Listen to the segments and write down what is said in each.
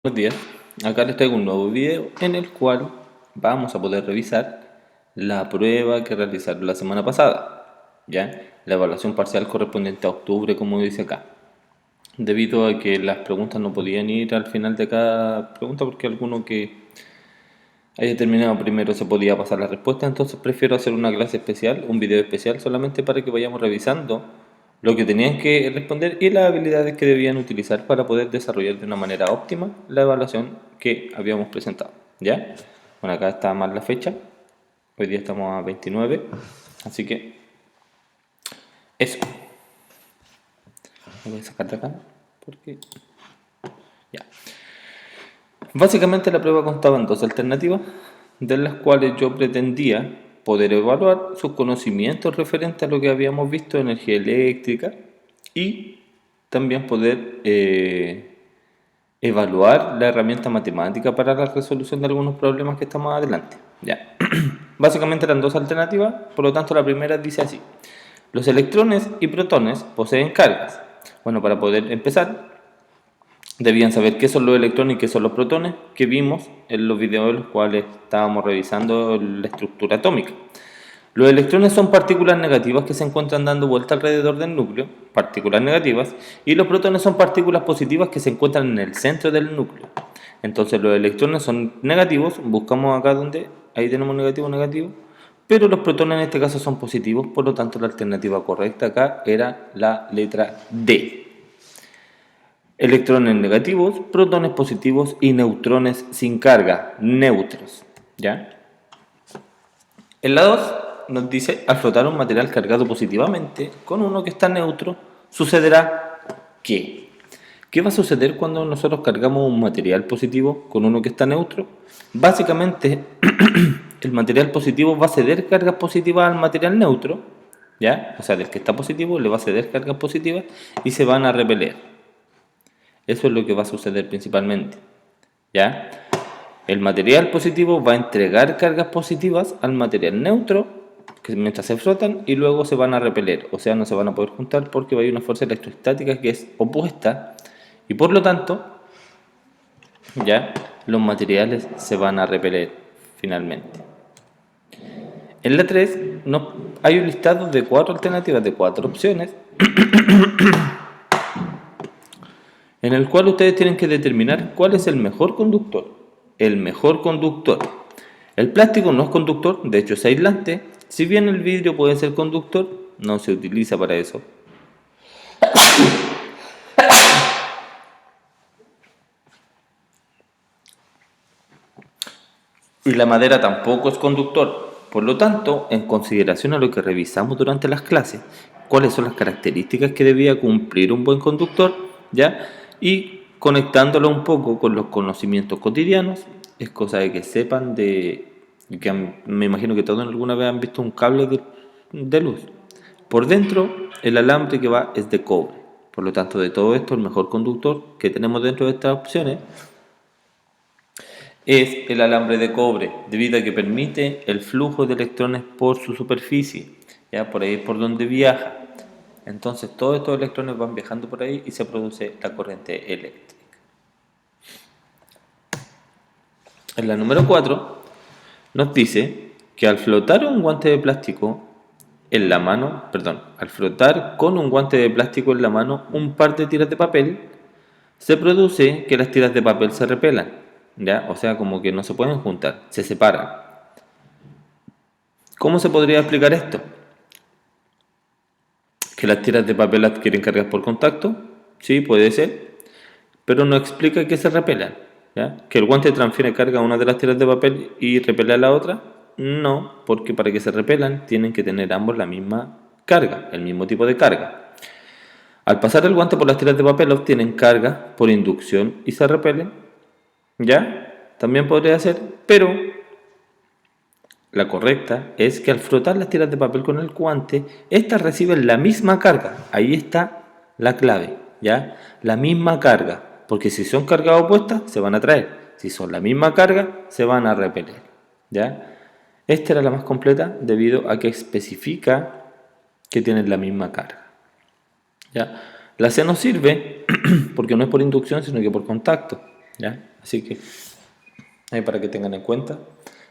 Buenos días, acá les traigo un nuevo video en el cual vamos a poder revisar la prueba que realizaron la semana pasada, ¿ya? La evaluación parcial correspondiente a octubre, como dice acá. Debido a que las preguntas no podían ir al final de cada pregunta porque alguno que haya terminado primero se podía pasar la respuesta, entonces prefiero hacer una clase especial, un video especial solamente para que vayamos revisando lo que tenían que responder y las habilidades que debían utilizar para poder desarrollar de una manera óptima la evaluación que habíamos presentado. ¿Ya? Bueno, acá está mal la fecha, hoy día estamos a 29, así que eso. Lo voy a sacar de acá porque ya. Básicamente la prueba constaba en dos alternativas, de las cuales yo pretendía poder evaluar sus conocimientos referentes a lo que habíamos visto de energía eléctrica y también poder evaluar la herramienta matemática para la resolución de algunos problemas que estamos adelante. Ya. Básicamente eran dos alternativas, por lo tanto la primera dice así: los electrones y protones poseen cargas. Bueno, para poder empezar, debían saber qué son los electrones y qué son los protones, que vimos en los videos en los cuales estábamos revisando la estructura atómica. Los electrones son partículas negativas que se encuentran dando vuelta alrededor del núcleo, partículas negativas, y los protones son partículas positivas que se encuentran en el centro del núcleo. Entonces los electrones son negativos, buscamos acá donde, ahí tenemos negativo, negativo, pero los protones en este caso son positivos, por lo tanto la alternativa correcta acá era la letra D. Electrones negativos, protones positivos y neutrones sin carga, neutros. ¿Ya? En la 2 nos dice, al flotar un material cargado positivamente con uno que está neutro, sucederá ¿qué? ¿Qué va a suceder cuando nosotros cargamos un material positivo con uno que está neutro? Básicamente, el material positivo va a ceder cargas positivas al material neutro, ¿ya? O sea, del que está positivo le va a ceder cargas positivas y se van a repeler. Eso es lo que va a suceder principalmente, ¿ya? El material positivo va a entregar cargas positivas al material neutro, que mientras se frotan, y luego se van a repeler, o sea, no se van a poder juntar porque va a haber una fuerza electrostática que es opuesta, y por lo tanto, ya, los materiales se van a repeler finalmente. En la 3 hay un listado de 4 alternativas, de 4 opciones, en el cual ustedes tienen que determinar cuál es el mejor conductor. El mejor conductor. El plástico no es conductor, de hecho es aislante. Si bien el vidrio puede ser conductor, no se utiliza para eso. Y la madera tampoco es conductor. Por lo tanto, en consideración a lo que revisamos durante las clases, cuáles son las características que debía cumplir un buen conductor, ¿ya? Y conectándolo un poco con los conocimientos cotidianos, es cosa de que sepan me imagino que todos alguna vez han visto un cable de luz. Por dentro, el alambre que va es de cobre. Por lo tanto, de todo esto, el mejor conductor que tenemos dentro de estas opciones es el alambre de cobre, debido a que permite el flujo de electrones por su superficie, ya por ahí es por donde viaja. Entonces todos estos electrones van viajando por ahí y se produce la corriente eléctrica. En la número 4 nos dice que al flotar un guante de plástico en la mano, al flotar con un guante de plástico en la mano un par de tiras de papel, se produce que las tiras de papel se repelan, ¿ya? O sea, como que no se pueden juntar, se separan. ¿Cómo se podría explicar esto? ¿Que las tiras de papel adquieren cargas por contacto? Sí, puede ser, pero no explica que se repelan, ¿ya? ¿Que el guante transfiere carga a una de las tiras de papel y repele a la otra? No, porque para que se repelan tienen que tener ambos la misma carga, el mismo tipo de carga. Al pasar el guante por las tiras de papel obtienen carga por inducción y se repelen, ¿ya? También podría ser, pero la correcta es que al frotar las tiras de papel con el guante, estas reciben la misma carga. Ahí está la clave, ¿ya? La misma carga, porque si son cargas opuestas, se van a atraer. Si son la misma carga, se van a repeler, ¿ya? Esta era la más completa debido a que especifica que tienen la misma carga, ¿ya? La C nos sirve porque no es por inducción, sino que por contacto, ¿ya? Así que ahí para que tengan en cuenta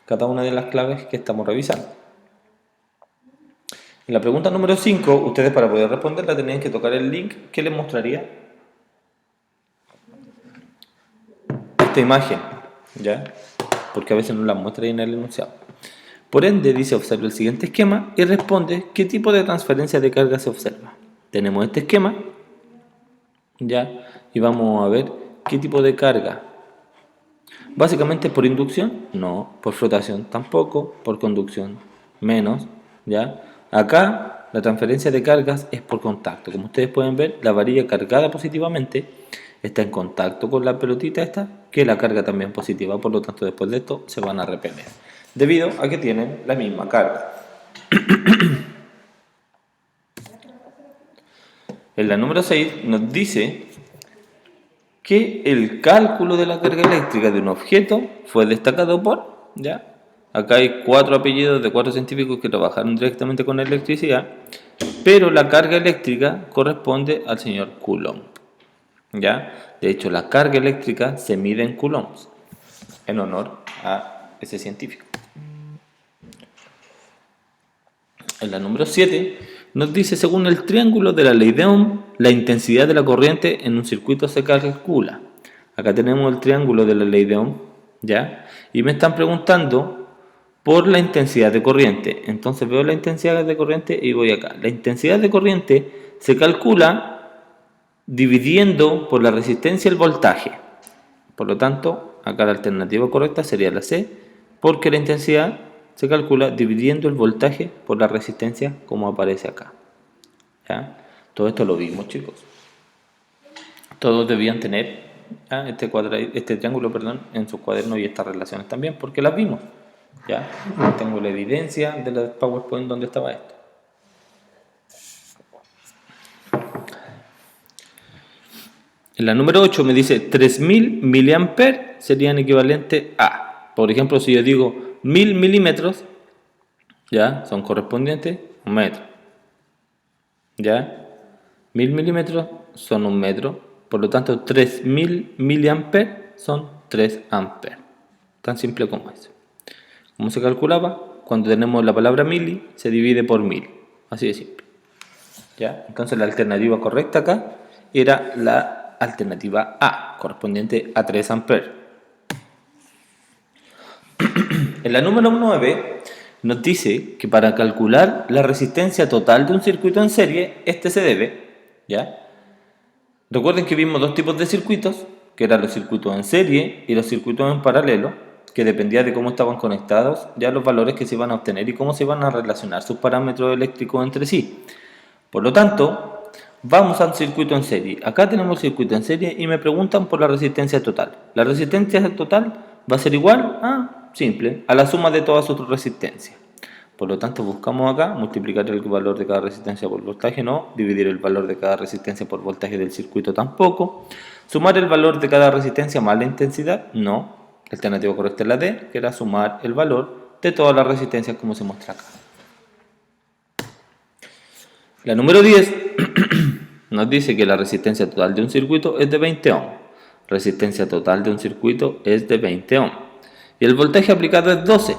cada una de las claves que estamos revisando. En la pregunta número 5, ustedes para poder responderla tenían que tocar el link que les mostraría esta imagen, ¿ya? Porque a veces no la muestra ahí en el enunciado. Por ende, dice observa el siguiente esquema y responde qué tipo de transferencia de carga se observa. Tenemos este esquema, ¿ya? Y vamos a ver qué tipo de carga. Básicamente por inducción, no. Por flotación, tampoco. Por conducción, menos, ¿ya? Acá la transferencia de cargas es por contacto. Como ustedes pueden ver, la varilla cargada positivamente está en contacto con la pelotita esta, que la carga también positiva, por lo tanto después de esto se van a repeler, debido a que tienen la misma carga. En la número 6 nos dice que el cálculo de la carga eléctrica de un objeto fue destacado por, ¿ya? Acá hay 4 apellidos de 4 científicos que trabajaron directamente con electricidad, pero la carga eléctrica corresponde al señor Coulomb, ¿ya? De hecho, la carga eléctrica se mide en coulombs, en honor a ese científico. En la número 7 nos dice, según el triángulo de la ley de Ohm, la intensidad de la corriente en un circuito se calcula. Acá tenemos el triángulo de la ley de Ohm, ¿ya? Y me están preguntando por la intensidad de corriente. Entonces veo la intensidad de corriente y voy acá. La intensidad de corriente se calcula dividiendo por la resistencia el voltaje. Por lo tanto, acá la alternativa correcta sería la C, porque la intensidad se calcula dividiendo el voltaje por la resistencia, como aparece acá. ¿Ya? Todo esto lo vimos, chicos. Todos debían tener, ¿ya?, este triángulo, en sus cuadernos y estas relaciones también, porque las vimos. ¿Ya? Tengo la evidencia de la PowerPoint donde estaba esto. En la número 8 me dice 3000 mA serían equivalentes a, por ejemplo, si yo digo 1000 milímetros, ya son correspondientes a un metro, ya 1000 milímetros son un metro, por lo tanto 3000 mA son 3 amperes, tan simple como eso. ¿Cómo se calculaba? Cuando tenemos la palabra mili, se divide por 1000. Así de simple. ¿Ya? Entonces la alternativa correcta acá era la alternativa A, correspondiente a 3 amperes. En la número 9 nos dice que para calcular la resistencia total de un circuito en serie, este se debe, ¿ya? Recuerden que vimos dos tipos de circuitos, que eran los circuitos en serie y los circuitos en paralelo, que dependía de cómo estaban conectados, ya los valores que se iban a obtener y cómo se iban a relacionar sus parámetros eléctricos entre sí. Por lo tanto, vamos al circuito en serie. Acá tenemos el circuito en serie y me preguntan por la resistencia total. La resistencia total va a ser igual a, simple, a la suma de todas sus resistencias. Por lo tanto, buscamos acá multiplicar el valor de cada resistencia por voltaje, no, dividir el valor de cada resistencia por voltaje del circuito tampoco, sumar el valor de cada resistencia más la intensidad, no. La alternativa correcta es la D, que era sumar el valor de todas las resistencias como se muestra acá. La número 10 nos dice que la resistencia total de un circuito es de 20 ohm. Resistencia total de un circuito es de 20 ohm. Y el voltaje aplicado es 12.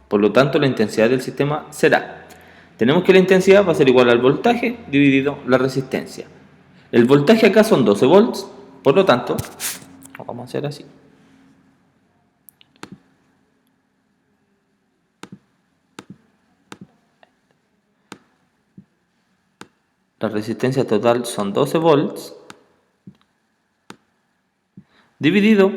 Por lo tanto, la intensidad del sistema será. Tenemos que la intensidad va a ser igual al voltaje dividido la resistencia. El voltaje acá son 12 volts. Por lo tanto, lo vamos a hacer así. La resistencia total son 12 volts dividido,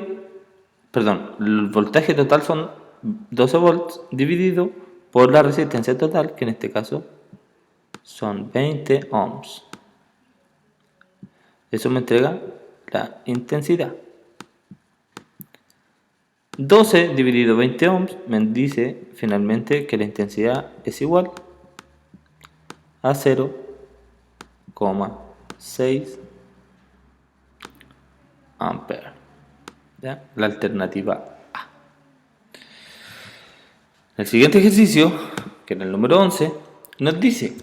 el voltaje total son 12 volts dividido por la resistencia total, que en este caso son 20 ohms. Eso me entrega la intensidad. 12 dividido 20 ohms me dice finalmente que la intensidad es igual a 0,6 amperes. ¿Ya? La alternativa A. El siguiente ejercicio, que en el número 11, nos dice: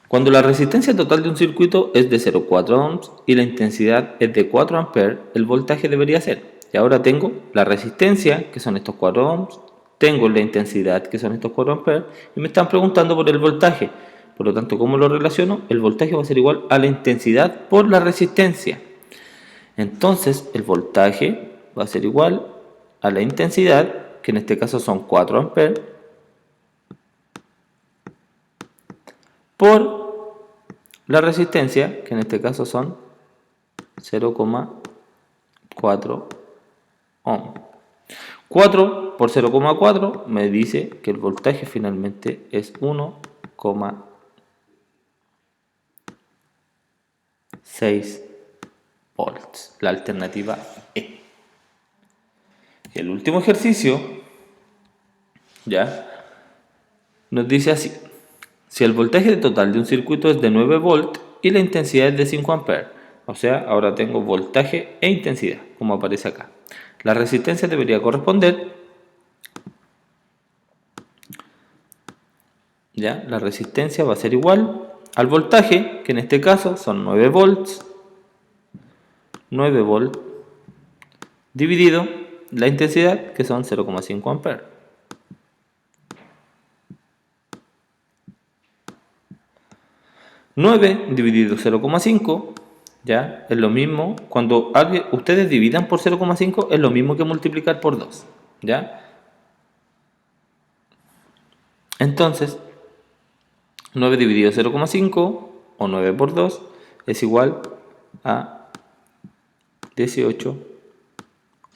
cuando la resistencia total de un circuito es de 0,4 ohms y la intensidad es de 4 amperes, el voltaje debería ser. Y ahora tengo la resistencia, que son estos 4 ohms, tengo la intensidad, que son estos 4 amperes, y me están preguntando por el voltaje. Por lo tanto, ¿cómo lo relaciono? El voltaje va a ser igual a la intensidad por la resistencia. Entonces, el voltaje va a ser igual a la intensidad, que en este caso son 4 amperes, por la resistencia, que en este caso son 0,4 ohm. 4 por 0,4 me dice que el voltaje finalmente es 1,6 volts, la alternativa E. El último ejercicio ya nos dice así: si el voltaje total de un circuito es de 9 volts y la intensidad es de 5 amperes, o sea, ahora tengo voltaje e intensidad, como aparece acá. La resistencia debería corresponder, ¿ya? La resistencia va a ser igual al voltaje, que en este caso son 9 volts, dividido la intensidad, que son 0,5 amperes. 9 dividido 0,5, ya, es lo mismo, cuando ustedes dividan por 0,5 es lo mismo que multiplicar por 2, ¿ya? Entonces, 9 dividido 0,5 o 9 por 2 es igual a 18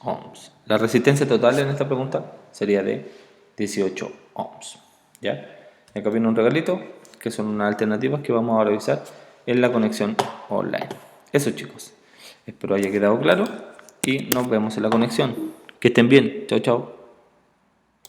ohms. La resistencia total en esta pregunta sería de 18 ohms, ¿ya? Acá viene un regalito, que son unas alternativas que vamos a revisar en la conexión online. Eso, chicos, espero haya quedado claro y nos vemos en la conexión. Que estén bien. Chao, chao.